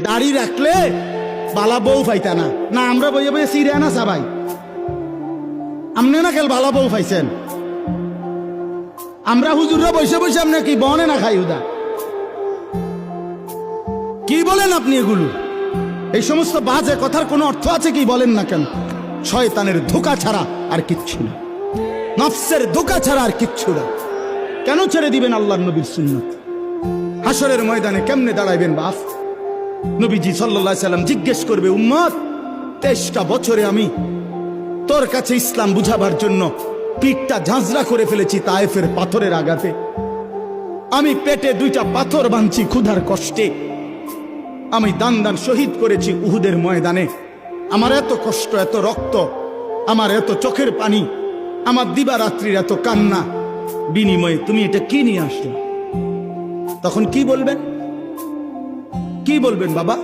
দাড়ি রাখলে বালা বউ পাইতা না। না আমরা বইয়ে বইয়ে সিরিয়া না সবাই, আমনে না খেল বালা বউ পাইছেন। আমরা হুজুররা বসে বসে আপনি কি বনে না খাই উদা? কি বলেন আপনি এগুলো? এই সমস্ত বাজে কথার কোনো অর্থ আছে কি বলেন না কেন? শয়তানের ধোঁকা ছাড়া আর কিচ্ছু না, নফসের ধোঁকা ছাড়া আর কিচ্ছু না। কেন ছেড়ে দিবেন আল্লাহর নবীর সুন্নাত? হাসরের ময়দানে কেমনে দাঁড়াইবেন বাপ? নবীজি সাল্লাল্লাহু আলাইহি সাল্লাম জিজ্ঞেস করবে, উম্মত 23টা বছরে আমি তোর কাছে ইসলাম বুঝাবার জন্য পিঠটা ঝাঁঝরা করে ফেলেছি তায়েফের পাথরের আঘাতে। আমি পেটে 2টা পাথর বাঁধছি ক্ষুধার কষ্টে। আমি দান দান শহীদ করেছি উহুদের ময়দানে। আমার এত কষ্ট, এত রক্ত, আমার এত চোখের পানি, আমার দিবারাত্রির এত কান্না, বিনিময়ে তুমি এটা কি নিয়ে আসলে? তখন কি বলবেন? কি বলবেন বাবা?